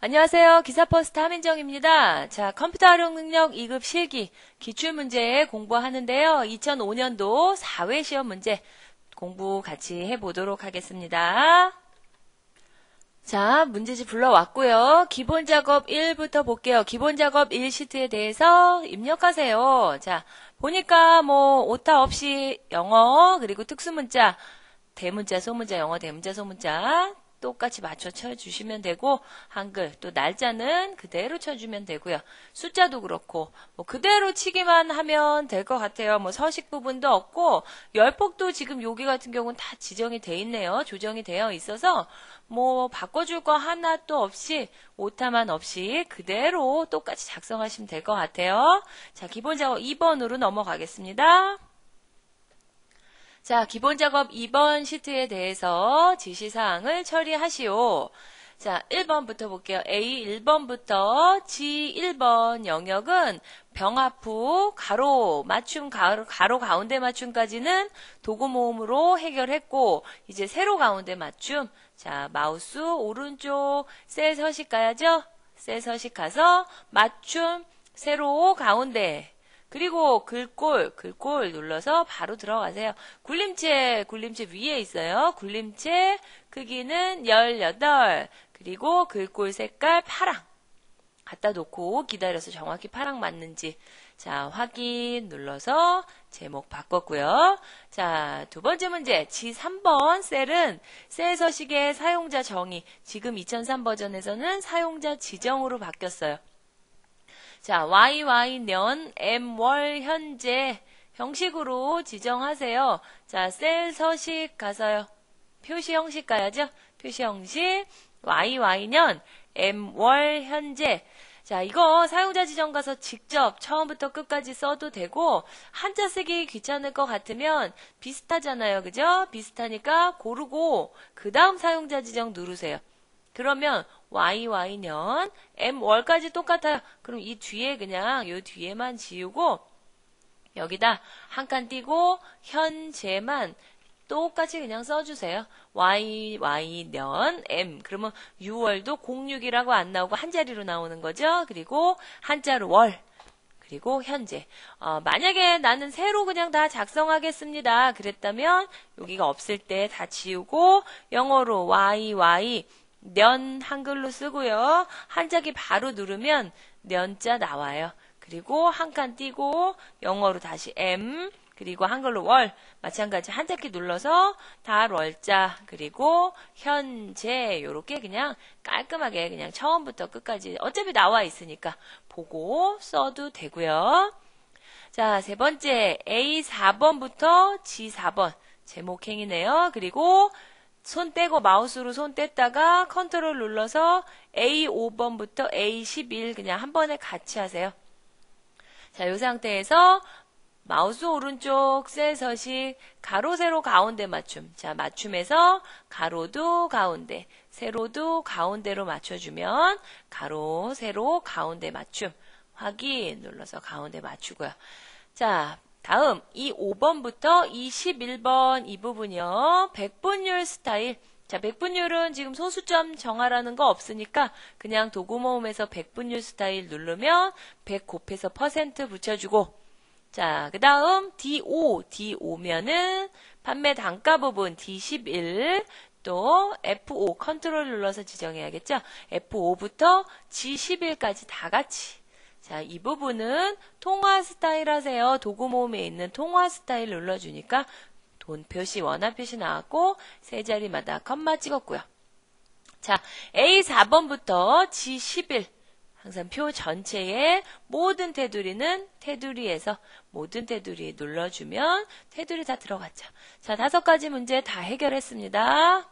안녕하세요. 기사퍼스트 함인정입니다. 자, 컴퓨터 활용 능력 2급 실기 기출문제 공부하는데요. 2005년도 4회 시험 문제 공부 같이 해보도록 하겠습니다. 자, 문제집 불러왔고요. 기본작업 1부터 볼게요. 기본작업 1 시트에 대해서 입력하세요. 자, 보니까 오타 없이 영어, 그리고 특수문자, 대문자, 소문자, 영어, 대문자, 소문자 똑같이 맞춰 쳐주시면 되고, 한글, 또 날짜는 그대로 쳐주면 되고요. 숫자도 그렇고, 그대로 치기만 하면 될 것 같아요. 서식 부분도 없고, 열폭도 지금 여기 같은 경우는 다 지정이 돼 있네요. 조정이 되어 있어서, 바꿔줄 거 하나도 없이, 오타만 없이 그대로 똑같이 작성하시면 될 것 같아요. 자, 기본 작업 2번으로 넘어가겠습니다. 자, 기본 작업 2번 시트에 대해서 지시사항을 처리하시오. 자, 1번부터 볼게요. A 1번부터 G 1번 영역은 병합후 가로 맞춤 가로 가운데 맞춤까지는 도구 모음으로 해결했고, 이제 세로 가운데 맞춤. 자, 마우스 오른쪽 셀 서식 가야죠. 셀 서식 가서 맞춤 세로 가운데. 그리고 글꼴 눌러서 바로 들어가세요. 굴림체 위에 있어요. 굴림체 크기는 18. 그리고 글꼴 색깔 파랑. 갖다 놓고 기다려서 정확히 파랑 맞는지. 자, 확인 눌러서 제목 바꿨고요. 자, 두 번째 문제. G3번 셀은 셀 서식의 사용자 정의. 지금 2003 버전에서는 사용자 지정으로 바뀌었어요. 자, YY년 M월 현재 형식으로 지정하세요. 자, 셀 서식 가서요. 표시 형식 가야죠. 표시 형식 YY년 M월 현재. 자, 이거 사용자 지정 가서 직접 처음부터 끝까지 써도 되고, 한자 쓰기 귀찮을 것 같으면 비슷하잖아요. 그죠? 비슷하니까 고르고 그 다음 사용자 지정 누르세요. 그러면 YY년 M월까지 똑같아요. 그럼 이 뒤에 그냥 요 뒤에만 지우고 여기다 한 칸 띄고 현재만 똑같이 그냥 써주세요. YY년 M 그러면 6월도 06이라고 안 나오고 한 자리로 나오는 거죠. 그리고 한자로 월 그리고 현재. 만약에 나는 새로 그냥 다 작성하겠습니다. 그랬다면 여기가 없을 때 다 지우고 영어로 YY 년 한글로 쓰고요. 한자기 바로 누르면 년자 나와요. 그리고 한 칸 띄고 영어로 다시 M 그리고 한글로 월 마찬가지 한자키 눌러서 달 월자 그리고 현재 요렇게 그냥 깔끔하게 그냥 처음부터 끝까지 어차피 나와 있으니까 보고 써도 되고요. 자, 세 번째 A 4번부터 G 4번 제목행이네요. 그리고 손 떼고 마우스로 손 뗐다가 컨트롤 눌러서 A5번부터 A11 그냥 한 번에 같이 하세요. 자, 이 상태에서 마우스 오른쪽 셀 서식 가로 세로 가운데 맞춤. 자, 맞춤에서 가로도 가운데, 세로도 가운데로 맞춰주면 가로 세로 가운데 맞춤. 확인 눌러서 가운데 맞추고요. 자, 다음 이 5번부터 21번 이 부분이요. 백분율 스타일. 자, 백분율은 지금 소수점 정하라는 거 없으니까 그냥 도구 모음에서 백분율 스타일 누르면 100 곱해서 % 붙여주고. 자, 그 다음 D5면은 판매 단가 부분 D11 또 F5 컨트롤 눌러서 지정해야겠죠. F5부터 G11까지 다 같이. 자, 이 부분은 통화 스타일 하세요. 도구 모음에 있는 통화 스타일 눌러주니까 돈 표시, 원화 표시 나왔고 세 자리마다 컴마 찍었고요. 자, A4번부터 G11 항상 표 전체에 모든 테두리는 테두리에서 모든 테두리 눌러주면 테두리 다 들어갔죠. 자, 5가지 문제 다 해결했습니다.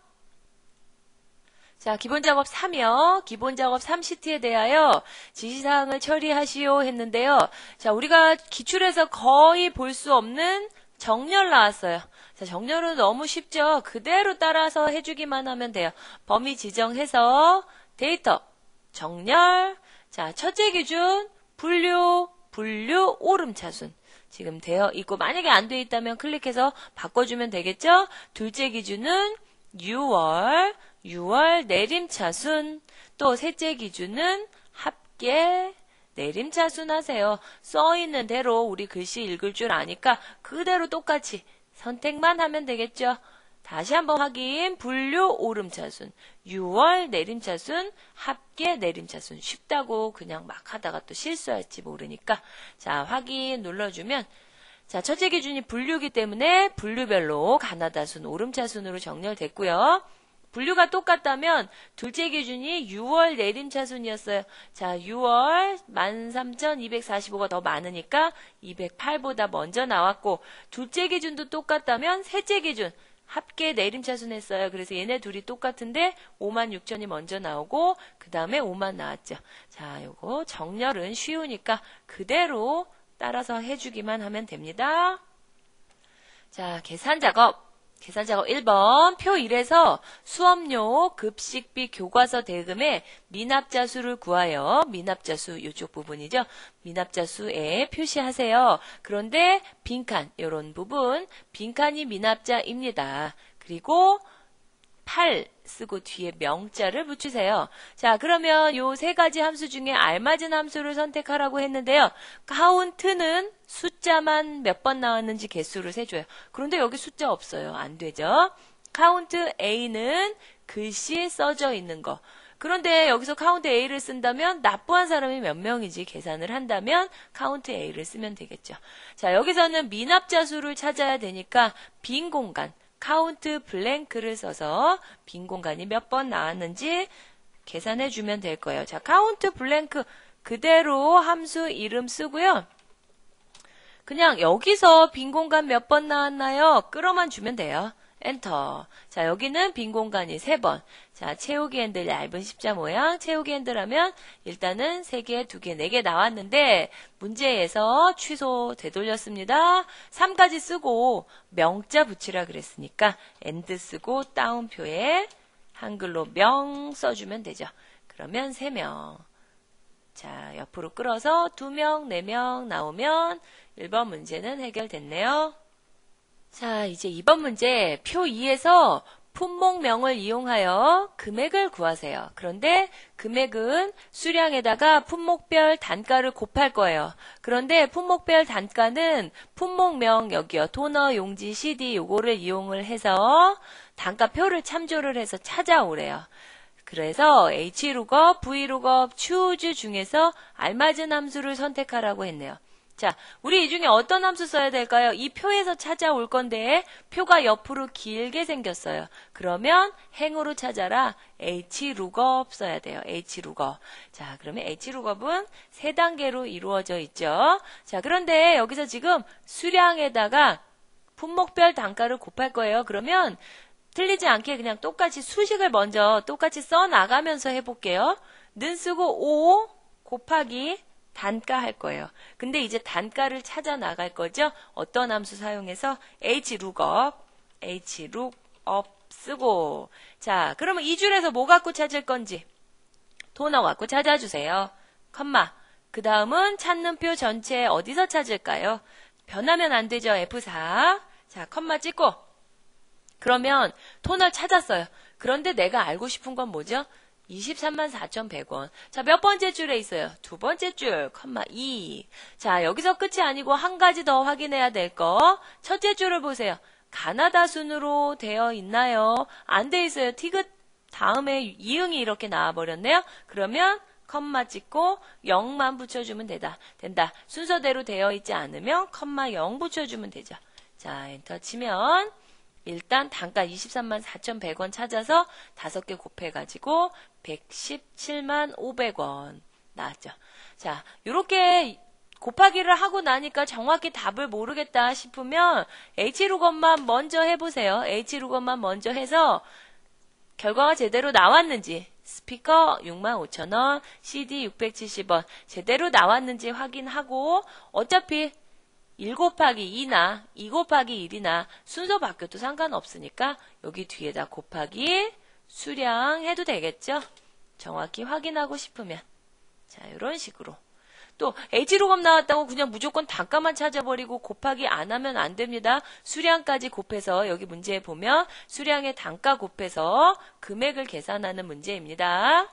자, 기본작업 3이요. 기본작업 3시트에 대하여 지시사항을 처리하시오 했는데요. 자, 우리가 기출에서 거의 볼 수 없는 정렬 나왔어요. 자, 정렬은 너무 쉽죠. 그대로 따라서 해주기만 하면 돼요. 범위 지정해서 데이터, 정렬. 자, 첫째 기준, 분류, 오름차순. 지금 되어 있고 만약에 안 되어 있다면 클릭해서 바꿔주면 되겠죠. 둘째 기준은 6월, 6월 내림차순. 또 셋째 기준은 합계 내림차순 하세요. 써있는 대로 우리 글씨 읽을 줄 아니까 그대로 똑같이 선택만 하면 되겠죠. 다시 한번 확인. 분류 오름차순, 6월 내림차순, 합계 내림차순. 쉽다고 그냥 막 하다가 또 실수할지 모르니까 자, 확인 눌러주면 자, 첫째 기준이 분류기 때문에 분류별로 가나다순, 오름차순으로 정렬됐고요. 분류가 똑같다면 둘째 기준이 6월 내림차순이었어요. 자, 6월 13,245가 더 많으니까 208보다 먼저 나왔고, 둘째 기준도 똑같다면 셋째 기준 합계 내림차순 했어요. 그래서 얘네 둘이 똑같은데 56,000이 먼저 나오고 그 다음에 5만 나왔죠. 자, 요거 정렬은 쉬우니까 그대로 따라서 해주기만 하면 됩니다. 자, 계산 작업 1번. 표 1에서 수업료, 급식비, 교과서 대금의 미납자 수를 구하여 미납자 수 이쪽 부분이죠. 미납자 수에 표시하세요. 그런데 빈칸 이런 부분 빈칸이 미납자입니다. 그리고 8 쓰고 뒤에 명자를 붙이세요. 자, 그러면 요 세 가지 함수 중에 알맞은 함수를 선택하라고 했는데요. 카운트는 숫자만 몇 번 나왔는지 개수를 세줘요. 그런데 여기 숫자 없어요. 안 되죠. 카운트 A는 글씨 써져 있는 거. 그런데 여기서 카운트 A를 쓴다면 납부한 사람이 몇 명인지 계산을 한다면 카운트 A를 쓰면 되겠죠. 자, 여기서는 미납자 수를 찾아야 되니까 빈 공간 카운트 블랭크를 써서 빈 공간이 몇 번 나왔는지 계산해 주면 될 거예요. 자, 카운트 블랭크 그대로 함수 이름 쓰고요. 그냥 여기서 빈 공간 몇 번 나왔나요? 끌어만 주면 돼요. 엔터. 자, 여기는 빈 공간이 3번. 자, 채우기 핸들 얇은 십자 모양. 채우기 핸들 하면 일단은 3개, 2개, 4개 나왔는데 문제에서 취소 되돌렸습니다. 3까지 쓰고 명자 붙이라 그랬으니까 엔드 쓰고 따옴표에 한글로 명 써주면 되죠. 그러면 3명. 자, 옆으로 끌어서 2명, 4명 나오면 1번 문제는 해결됐네요. 자, 이제 2번 문제. 표 2에서 품목명을 이용하여 금액을 구하세요. 그런데 금액은 수량에다가 품목별 단가를 곱할 거예요. 그런데 품목별 단가는 품목명 여기요. 토너, 용지, CD 요거를 이용을 해서 단가표를 참조를 해서 찾아오래요. 그래서 HLOOKUP, VLOOKUP, choose 중에서 알맞은 함수를 선택하라고 했네요. 자, 우리 이 중에 어떤 함수 써야 될까요? 이 표에서 찾아올 건데 표가 옆으로 길게 생겼어요. 그러면 행으로 찾아라. HLOOKUP 써야 돼요. HLOOKUP. 자, 그러면 HLOOKUP은 3단계로 이루어져 있죠. 자, 그런데 여기서 지금 수량에다가 품목별 단가를 곱할 거예요. 그러면 틀리지 않게 그냥 똑같이 수식을 먼저 똑같이 써나가면서 해볼게요. 는 쓰고 5 곱하기 단가 할 거예요. 근데 이제 단가를 찾아 나갈 거죠. 어떤 함수 사용해서 HLOOKUP 쓰고 자, 그러면 이 줄에서 뭐 갖고 찾을 건지 토너 갖고 찾아주세요. 컴마. 그 다음은 찾는 표 전체 어디서 찾을까요? 변하면 안 되죠. F4. 자, 컴마 찍고 그러면 토너 찾았어요. 그런데 내가 알고 싶은 건 뭐죠? 234,100원. 자, 몇 번째 줄에 있어요? 두 번째 줄, 컴마 2. 자, 여기서 끝이 아니고 한 가지 더 확인해야 될 거. 첫째 줄을 보세요. 가나다 순으로 되어 있나요? 안 돼 있어요. 티귿 다음에 이응이 이렇게 나와버렸네요. 그러면 컴마 찍고 0만 붙여주면 된다. 순서대로 되어 있지 않으면 컴마 0 붙여주면 되죠. 자, 엔터 치면 일단 단가 234,100원 찾아서 5개 곱해가지고 117,500원 나왔죠. 자, 요렇게 곱하기를 하고 나니까 정확히 답을 모르겠다 싶으면 HLOOKUP만 먼저 해보세요. HLOOKUP만 먼저 해서 결과가 제대로 나왔는지 스피커 65,000원, CD 670원 제대로 나왔는지 확인하고 어차피 1 곱하기 2나 2 곱하기 1이나 순서 바뀌어도 상관없으니까 여기 뒤에다 곱하기 수량 해도 되겠죠? 정확히 확인하고 싶으면 자, 이런 식으로 또 H로감 나왔다고 그냥 무조건 단가만 찾아버리고 곱하기 안 하면 안 됩니다. 수량까지 곱해서 여기 문제에 보면 수량의 단가 곱해서 금액을 계산하는 문제입니다.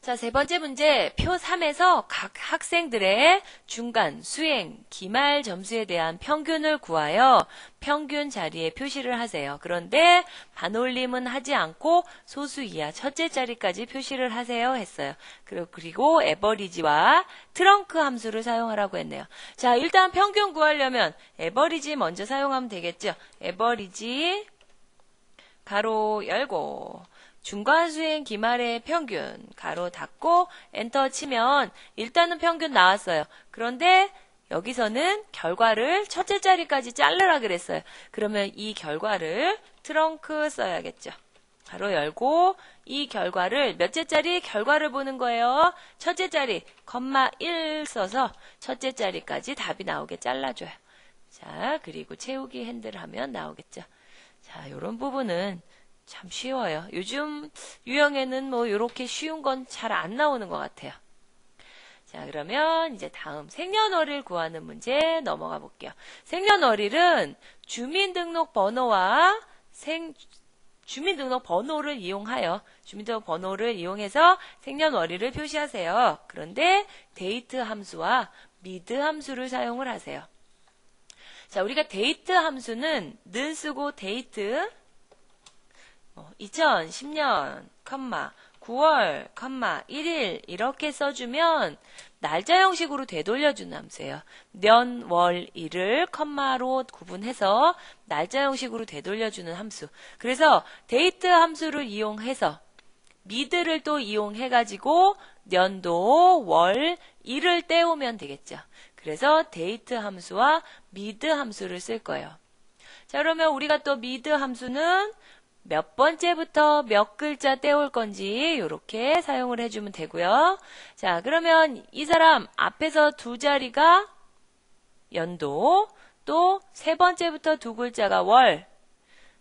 자, 세 번째 문제, 표 3에서 각 학생들의 중간, 수행, 기말 점수에 대한 평균을 구하여 평균 자리에 표시를 하세요. 그런데 반올림은 하지 않고 소수 이하 첫째 자리까지 표시를 하세요 했어요. 그리고 에버리지와 트렁크 함수를 사용하라고 했네요. 자, 일단 평균 구하려면 에버리지 먼저 사용하면 되겠죠. 에버리지 가로 열고 중간 수행 기말의 평균 가로 닫고 엔터 치면 일단은 평균 나왔어요. 그런데 여기서는 결과를 첫째 자리까지 자르라 그랬어요. 그러면 이 결과를 트렁크 써야겠죠. 가로 열고 이 결과를 몇째 자리 결과를 보는 거예요. 첫째 자리 컴마 1 써서 첫째 자리까지 답이 나오게 잘라줘요. 자, 그리고 채우기 핸들 하면 나오겠죠. 자, 요런 부분은 참 쉬워요. 요즘 유형에는 뭐 이렇게 쉬운 건 잘 안 나오는 것 같아요. 자, 그러면 이제 다음 생년월일 구하는 문제 넘어가 볼게요. 생년월일은 주민등록번호와 주민등록번호를 이용하여 주민등록번호를 이용해서 생년월일을 표시하세요. 그런데 데이트 함수와 미드 함수를 사용을 하세요. 자, 우리가 데이트 함수는 는 쓰고 데이트 2010년, 9월, 1일 이렇게 써주면 날짜 형식으로 되돌려주는 함수예요. 년, 월, 일을 컴마로 구분해서 날짜 형식으로 되돌려주는 함수. 그래서 데이트 함수를 이용해서 미드를 또 이용해가지고 년도, 월, 일을 떼우면 되겠죠. 그래서 데이트 함수와 미드 함수를 쓸 거예요. 자, 그러면 우리가 또 미드 함수는 몇 번째부터 몇 글자 떼올 건지 이렇게 사용을 해주면 되고요. 자, 그러면 이 사람 앞에서 두 자리가 연도, 또 세 번째부터 두 글자가 월,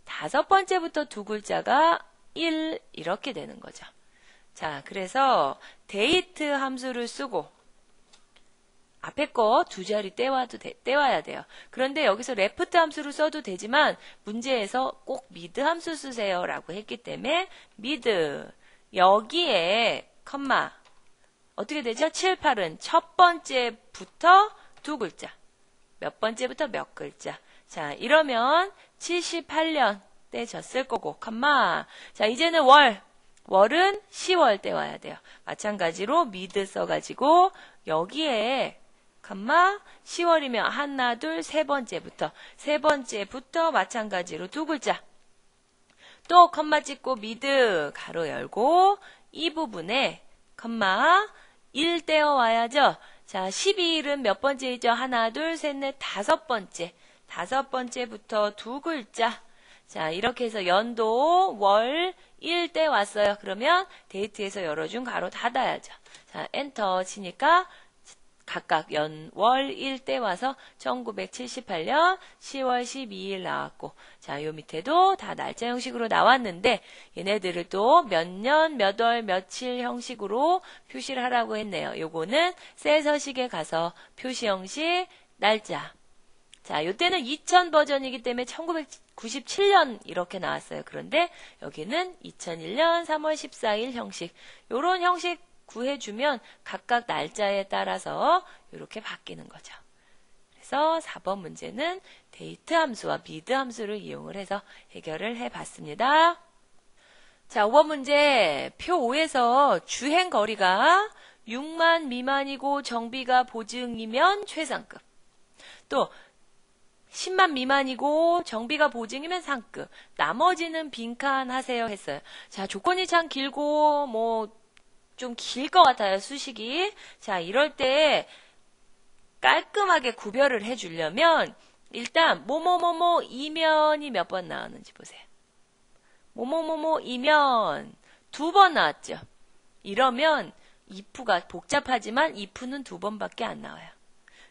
다섯 번째부터 두 글자가 일 이렇게 되는 거죠. 자, 그래서 데이트 함수를 쓰고 앞에 거 두 자리 떼와야 돼요. 그런데 여기서 레프트 함수를 써도 되지만 문제에서 꼭 미드 함수 쓰세요 라고 했기 때문에 미드 여기에 컴마 어떻게 되죠? 7, 8은 첫 번째부터 두 글자 몇 번째부터 몇 글자. 자, 이러면 78년 떼졌을 거고 컴마. 자, 이제는 월은 10월 떼와야 돼요. 마찬가지로 미드 써가지고 여기에 컴마 10월이면 하나, 둘, 세 번째부터 마찬가지로 두 글자. 또 컴마 찍고 미드 가로 열고 이 부분에 컴마 1 떼어 와야죠. 자, 12일은 몇 번째이죠? 하나, 둘, 셋, 넷, 다섯 번째부터 두 글자. 자, 이렇게 해서 연도, 월, 일 떼 왔어요. 그러면 데이트에서 열어준 가로 닫아야죠. 자, 엔터 치니까 각각 연, 월, 일 때 와서 1978년 10월 12일 나왔고, 자, 요 밑에도 다 날짜 형식으로 나왔는데, 얘네들을 또 몇 년, 몇 월, 며칠 형식으로 표시를 하라고 했네요. 요거는 셀 서식에 가서 표시 형식, 날짜. 자, 요때는 2000 버전이기 때문에 1997년 이렇게 나왔어요. 그런데 여기는 2001년 3월 14일 형식. 요런 형식 구해주면 각각 날짜에 따라서 이렇게 바뀌는 거죠. 그래서 4번 문제는 데이트 함수와 미드 함수를 이용을 해서 해결을 해봤습니다. 자, 5번 문제 표 5에서 주행 거리가 6만 미만이고 정비가 보증이면 최상급. 또 10만 미만이고 정비가 보증이면 상급. 나머지는 빈칸 하세요 했어요. 자, 조건이 참 길고 좀 길 것 같아요, 수식이. 자, 이럴 때 깔끔하게 구별을 해주려면 일단 뭐뭐뭐뭐 이면이 몇 번 나왔는지 보세요. 뭐뭐뭐뭐 이면 두 번 나왔죠. 이러면 if가 복잡하지만 if는 두 번밖에 안 나와요.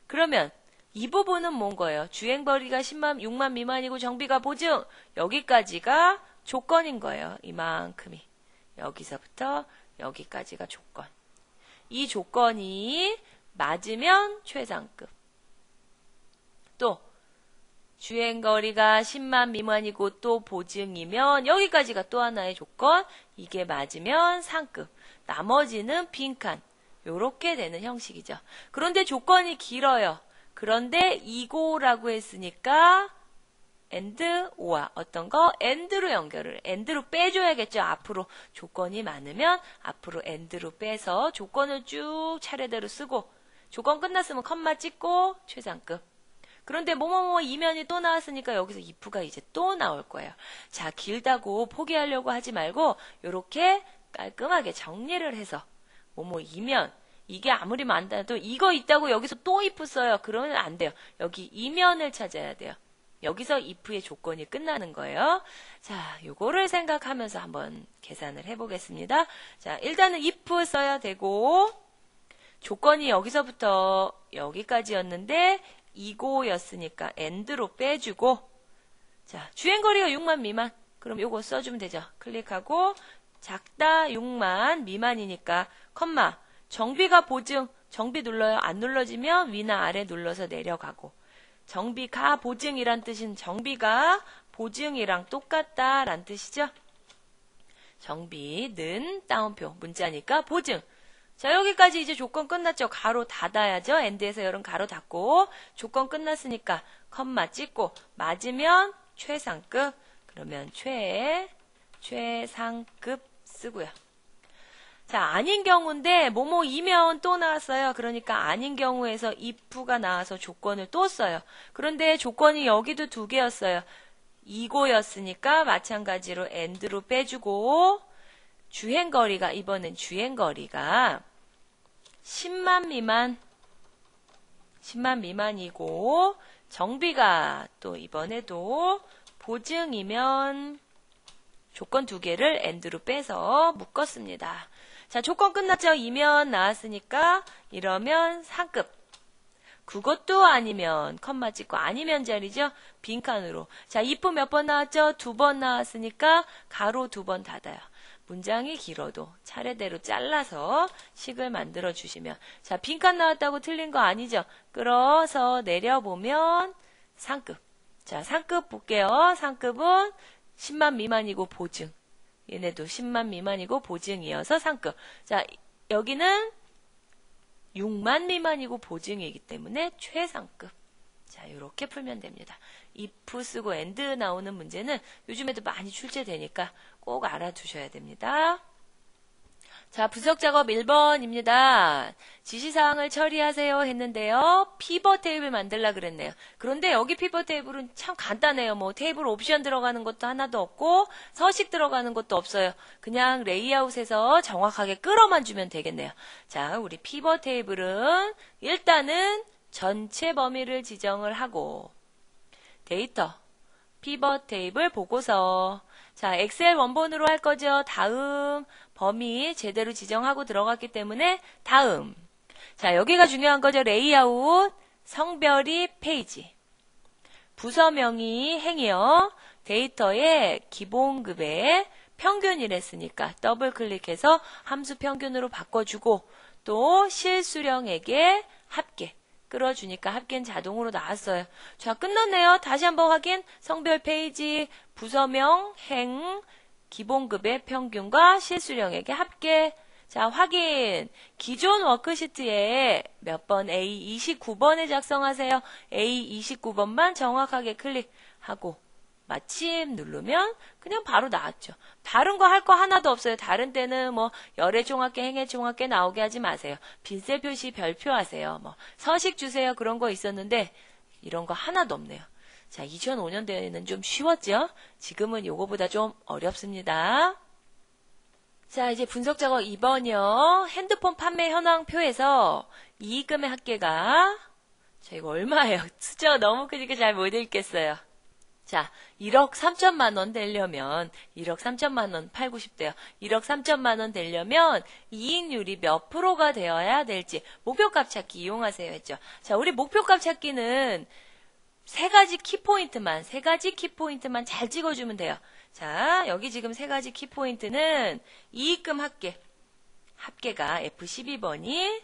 그러면 이 부분은 뭔 거예요? 주행거리가 6만 미만이고 정비가 보증. 여기까지가 조건인 거예요. 이만큼이. 여기서부터 여기까지가 조건. 이 조건이 맞으면 최상급. 또 주행거리가 10만 미만이고 또 보증이면 여기까지가 또 하나의 조건. 이게 맞으면 상급. 나머지는 빈칸. 요렇게 되는 형식이죠. 그런데 조건이 길어요. 그런데 이고라고 했으니까 and or 어떤 거 and로 연결을 and로 빼줘야겠죠. 앞으로 조건이 많으면 앞으로 and로 빼서 조건을 쭉 차례대로 쓰고 조건 끝났으면 컴마 찍고 최상급. 그런데 뭐뭐뭐 이면이 또 나왔으니까 여기서 if가 이제 또 나올 거예요. 자, 길다고 포기하려고 하지 말고 요렇게 깔끔하게 정리를 해서 뭐뭐 이면 이게 아무리 많다도 이거 있다고 여기서 또 if 써요. 그러면 안 돼요. 여기 이면을 찾아야 돼요. 여기서 if의 조건이 끝나는 거예요. 자, 요거를 생각하면서 한번 계산을 해보겠습니다. 자, 일단은 if 써야 되고 조건이 여기서부터 여기까지였는데 이고였으니까 and로 빼주고 자, 주행거리가 6만 미만 그럼 요거 써주면 되죠. 클릭하고 작다 6만 미만이니까 컴마 정비가 보증 정비 눌러요. 안 눌러지면 위나 아래 눌러서 내려가고 정비가 보증이란 뜻인 정비가 보증이랑 똑같다란 뜻이죠. 정비는 따옴표 문자니까 보증. 자, 여기까지 이제 조건 끝났죠. 가로 닫아야죠. end에서 열은 가로 닫고 조건 끝났으니까 컴마 찍고 맞으면 최상급 그러면 최상급 쓰고요. 자, 아닌 경우인데 뭐뭐이면 또 나왔어요. 그러니까 아닌 경우에서 if가 나와서 조건을 또 써요. 그런데 조건이 여기도 두 개였어요. 이고였으니까 마찬가지로 and로 빼주고 주행거리가 이번엔 주행거리가 10만 미만이고 정비가 또 이번에도 보증이면 조건 두 개를 and로 빼서 묶었습니다. 자, 조건 끝났죠? 이면 나왔으니까 이러면 상급. 그것도 아니면 컴마 찍고 아니면 자리죠? 빈칸으로. 자, if 몇 번 나왔죠? 2번 나왔으니까 가로 2번 닫아요. 문장이 길어도 차례대로 잘라서 식을 만들어 주시면 자, 빈칸 나왔다고 틀린 거 아니죠? 끌어서 내려보면 상급. 자, 상급 볼게요. 상급은 10만 미만이고 보증. 얘네도 10만 미만이고 보증이어서 상급. 자, 여기는 6만 미만이고 보증이기 때문에 최상급. 자, 이렇게 풀면 됩니다. if 쓰고 and 나오는 문제는 요즘에도 많이 출제되니까 꼭 알아두셔야 됩니다. 자, 분석 작업 1번입니다. 지시사항을 처리하세요 했는데요. 피벗 테이블 만들라 그랬네요. 그런데 여기 피벗 테이블은 참 간단해요. 뭐 테이블 옵션 들어가는 것도 하나도 없고 서식 들어가는 것도 없어요. 그냥 레이아웃에서 정확하게 끌어만 주면 되겠네요. 자, 우리 피벗 테이블은 일단은 전체 범위를 지정을 하고 데이터, 피벗 테이블 보고서. 자, 엑셀 원본으로 할 거죠. 다음 범위 제대로 지정하고 들어갔기 때문에 다음. 자, 여기가 중요한 거죠. 레이아웃, 성별이 페이지, 부서명이 행이요. 데이터의 기본급의 평균이랬으니까 더블 클릭해서 함수 평균으로 바꿔주고 또 실수령에게 합계. 끌어주니까 합계는 자동으로 나왔어요. 자, 끝났네요. 다시 한번 확인. 성별 페이지, 부서명, 행, 기본급의 평균과 실수령에게 합계. 자, 확인. 기존 워크시트에 몇 번 A29번에 작성하세요. A29번만 정확하게 클릭하고 마침 누르면 그냥 바로 나왔죠. 다른 거 할 거 하나도 없어요. 다른 때는 뭐 열애 종합계, 행해 종합계 나오게 하지 마세요. 빈셀 표시 별표 하세요. 뭐 서식 주세요. 그런 거 있었는데 이런 거 하나도 없네요. 자, 2005년도에는 좀 쉬웠죠? 지금은 요거보다 좀 어렵습니다. 자, 이제 분석 작업 2번이요. 핸드폰 판매 현황표에서 이익금의 합계가 자, 이거 얼마예요? 숫자가 너무 크니까 잘 못 읽겠어요. 자, 1억 3천만 원 되려면 1억 3천만 원 팔고 싶대요. 1억 3천만 원 되려면 이익률이 몇 프로가 되어야 될지 목표값 찾기 이용하세요 했죠. 자, 우리 목표값 찾기는 세 가지 키포인트만 잘 찍어주면 돼요. 자, 여기 지금 세 가지 키포인트는 이익금 합계. 합계가 F12번이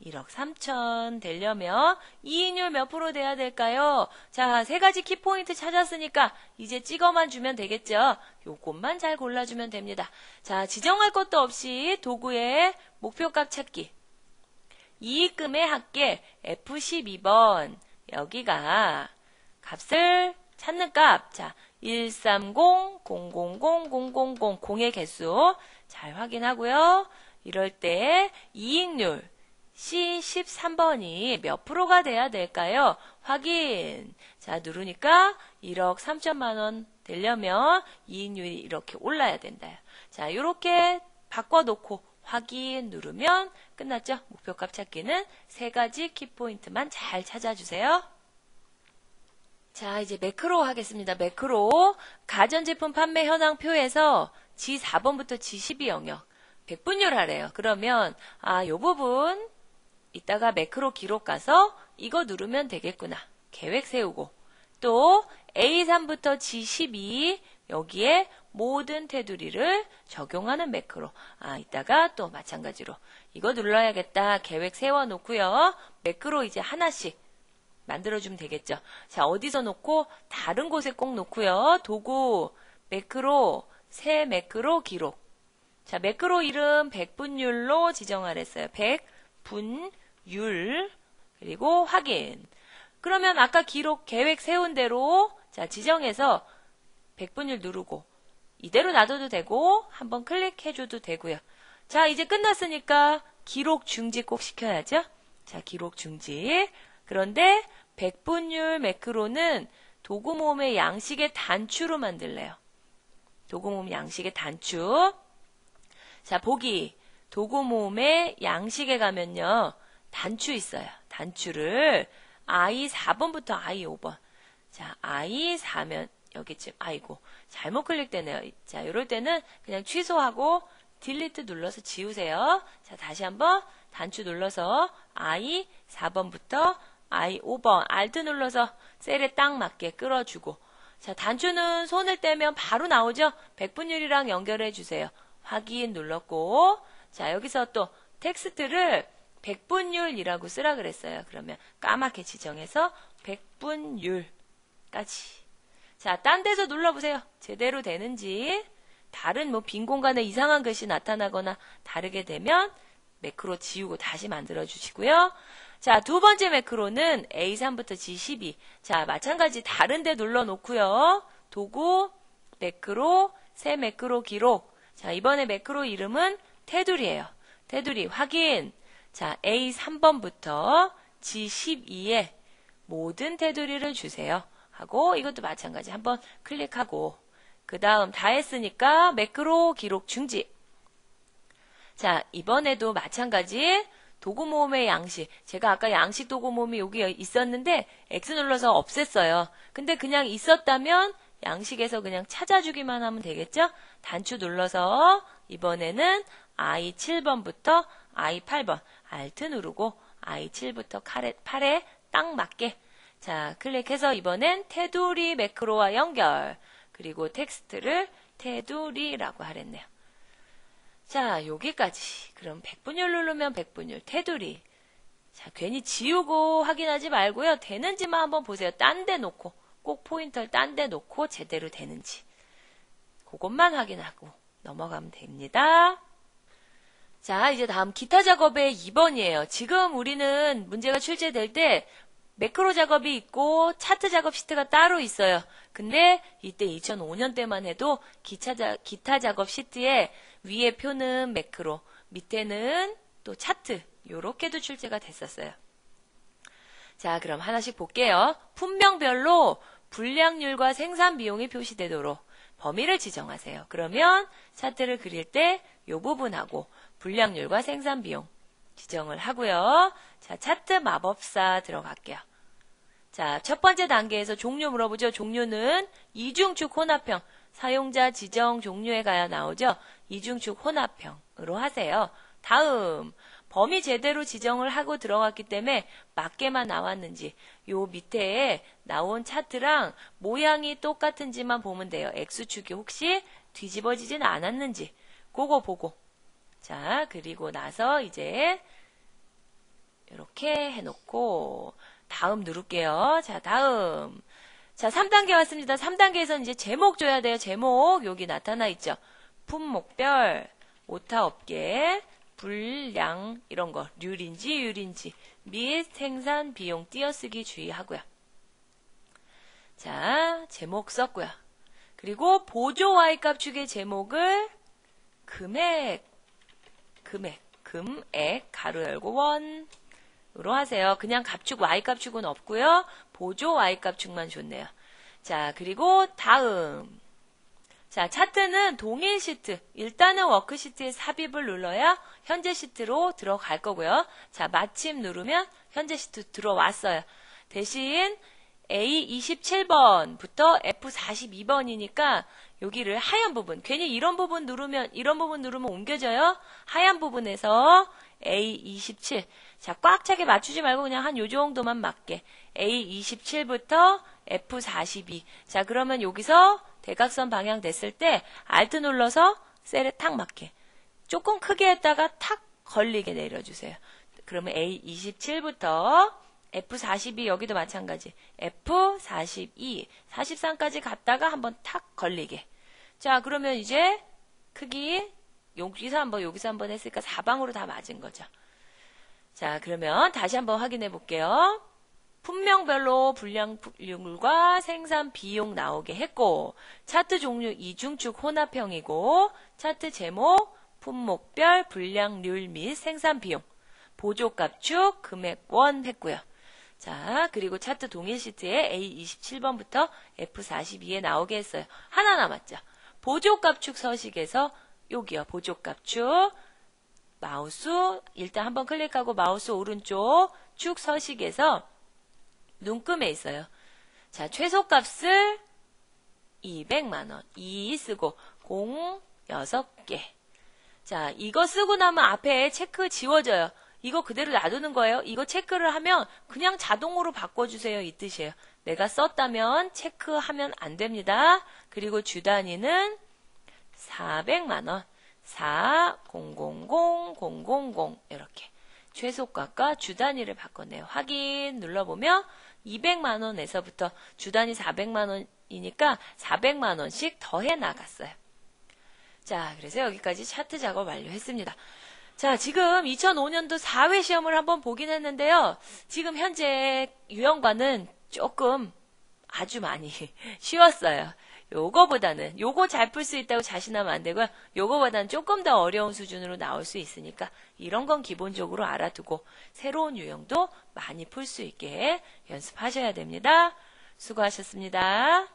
1억 3천 되려면 이익률 몇 프로 돼야 될까요? 자, 세 가지 키포인트 찾았으니까 이제 찍어만 주면 되겠죠? 요것만 잘 골라주면 됩니다. 자, 지정할 것도 없이 도구의 목표값 찾기. 이익금의 합계 F12번. 여기가 값을 찾는 값. 자, 130,000,000,000의 개수 잘 확인하고요. 이럴 때 이익률 C13번이 몇 프로가 돼야 될까요? 확인. 자, 누르니까 1억 3천만 원 되려면 이익률이 이렇게 올라야 된다. 자, 이렇게 바꿔놓고 확인 누르면 끝났죠? 목표값 찾기는 세 가지 키포인트만 잘 찾아주세요. 자, 이제 매크로 하겠습니다. 매크로. 가전제품 판매 현황표에서 G4번부터 G12 영역. 백분율 하래요. 그러면, 요 부분, 이따가 매크로 기록 가서 이거 누르면 되겠구나. 계획 세우고. 또, A3부터 G12, 여기에 모든 테두리를 적용하는 매크로. 이따가 또 마찬가지로. 이거 눌러야겠다. 계획 세워놓고요. 매크로 이제 하나씩 만들어주면 되겠죠. 자, 어디서 놓고? 다른 곳에 꼭 놓고요. 도구, 매크로, 새 매크로 기록. 자, 매크로 이름 백분율로 지정하랬어요. 백분율. 그리고 확인. 그러면 아까 기록 계획 세운 대로 자, 지정해서 백분율 누르고 이대로 놔둬도 되고 한번 클릭해줘도 되고요. 자, 이제 끝났으니까 기록 중지 꼭 시켜야죠. 자, 기록 중지. 그런데 백분율 매크로는 도구 모음의 양식의 단추로 만들래요. 도구 모음 양식의 단추. 자, 보기. 도구 모음의 양식에 가면요. 단추 있어요. 단추를 I4번부터 I5번. 자, I4면 여기쯤. 아이고. 잘못 클릭되네요. 자, 이럴 때는 그냥 취소하고 딜리트 눌러서 지우세요. 자, 다시 한번 단추 눌러서 I4번부터 I5번. Alt 눌러서 셀에 딱 맞게 끌어주고. 자, 단추는 손을 떼면 바로 나오죠? 백분율이랑 연결해 주세요. 확인 눌렀고. 자, 여기서 또 텍스트를 백분율이라고 쓰라 그랬어요. 그러면 까맣게 지정해서 백분율까지. 자, 딴 데서 눌러보세요. 제대로 되는지. 다른 빈 공간에 이상한 글씨 나타나거나 다르게 되면 매크로 지우고 다시 만들어 주시고요. 자, 두 번째 매크로는 A3부터 G12. 자, 마찬가지 다른 데 눌러 놓고요. 도구, 매크로, 새 매크로 기록. 자, 이번에 매크로 이름은 테두리예요. 테두리 확인. 자, A3번부터 G12에 모든 테두리를 주세요. 하고 이것도 마찬가지 한번 클릭하고 그 다음 다 했으니까 매크로 기록 중지. 자, 이번에도 마찬가지 도구 모음의 양식. 제가 아까 양식 도구 모음이 여기 있었는데 X 눌러서 없앴어요. 근데 그냥 있었다면 양식에서 그냥 찾아주기만 하면 되겠죠? 단추 눌러서 이번에는 I7번부터 I8번 Alt 누르고 I7부터 8에 딱 맞게 자 클릭해서 이번엔 테두리 매크로와 연결 그리고 텍스트를 테두리라고 하랬네요. 자 여기까지. 그럼 백분율 누르면 백분율 테두리. 자 괜히 지우고 확인하지 말고요. 되는지만 한번 보세요. 딴 데 놓고 꼭 포인터를 딴 데 놓고 제대로 되는지 그것만 확인하고 넘어가면 됩니다. 자 이제 다음 기타 작업의 2번이에요. 지금 우리는 문제가 출제될 때 매크로 작업이 있고 차트 작업 시트가 따로 있어요. 근데 이때 2005년 때만 해도 기타 작업 시트에 위에 표는 매크로, 밑에는 또 차트 요렇게도 출제가 됐었어요. 자 그럼 하나씩 볼게요. 품명별로 분량률과 생산 비용이 표시되도록 범위를 지정하세요. 그러면 차트를 그릴 때 요 부분하고 분량률과 생산 비용 지정을 하고요. 자, 차트 마법사 들어갈게요. 자, 첫 번째 단계에서 종류 물어보죠. 종류는 이중축 혼합형. 사용자 지정 종류에 가야 나오죠. 이중축 혼합형으로 하세요. 다음, 범위 제대로 지정을 하고 들어갔기 때문에 맞게만 나왔는지 요 밑에 나온 차트랑 모양이 똑같은지만 보면 돼요. X축이 혹시 뒤집어지진 않았는지 그거 보고 자, 그리고 나서 이제 이렇게 해놓고 다음 누를게요. 자, 다음. 자, 3단계 왔습니다. 3단계에서는 이제 제목 줘야 돼요. 제목. 여기 나타나 있죠. 품목별, 오타업계, 분량 이런 거. 률인지 유린지 및 생산 비용 띄어쓰기 주의하고요. 자, 제목 썼고요. 그리고 보조 Y값 축의 제목을 금액, 가로 열고 원으로 하세요. 그냥 값축 Y값축은 없고요. 보조 Y값축만 좋네요. 자, 그리고 다음. 자, 차트는 동일 시트. 일단은 워크시트에 삽입을 눌러야 현재 시트로 들어갈 거고요. 자, 마침 누르면 현재 시트 들어왔어요. 대신 A27번부터 F42번이니까 여기를 하얀 부분, 괜히 이런 부분 누르면 옮겨져요. 하얀 부분에서 A27. 자, 꽉 차게 맞추지 말고 그냥 한 요 정도만 맞게. A27부터 F42. 자, 그러면 여기서 대각선 방향 됐을 때 Alt 눌러서 셀에 탁 맞게. 조금 크게 했다가 탁 걸리게 내려주세요. 그러면 A27부터 F42 여기도 마찬가지. F42, 43까지 갔다가 한번 탁 걸리게. 자, 그러면 이제 크기 여기서 한번 했으니까 사방으로 다 맞은 거죠. 자, 그러면 다시 한번 확인해 볼게요. 품명별로 분량률과 생산 비용 나오게 했고, 차트 종류 이중축 혼합형이고, 차트 제목, 품목별 분량률 및 생산 비용, 보조값축 금액원 했고요. 자, 그리고 차트 동일 시트에 A27번부터 F42에 나오게 했어요. 하나 남았죠. 보조값축 서식에서 여기요. 보조값축. 마우스 일단 한번 클릭하고 마우스 오른쪽 축 서식에서 눈금에 있어요. 자, 최소값을 200만원. 2 쓰고 0 6개. 자, 이거 쓰고 나면 앞에 체크 지워져요. 이거 그대로 놔두는 거예요. 이거 체크를 하면 그냥 자동으로 바꿔주세요. 이 뜻이에요. 내가 썼다면 체크하면 안 됩니다. 그리고 주 단위는 400만원. 4000000 이렇게 최소값과 주 단위를 바꿨네요. 확인 눌러보면 200만원에서부터 주 단위 400만원이니까 400만원씩 더해 나갔어요. 자, 그래서 여기까지 차트 작업 완료했습니다. 자, 지금 2005년도 4회 시험을 한번 보긴 했는데요. 지금 현재 유형과는 조금 아주 많이 쉬웠어요. 요거보다는 요거 잘 풀 수 있다고 자신하면 안 되고요. 요거보다는 조금 더 어려운 수준으로 나올 수 있으니까 이런 건 기본적으로 알아두고 새로운 유형도 많이 풀 수 있게 연습하셔야 됩니다. 수고하셨습니다.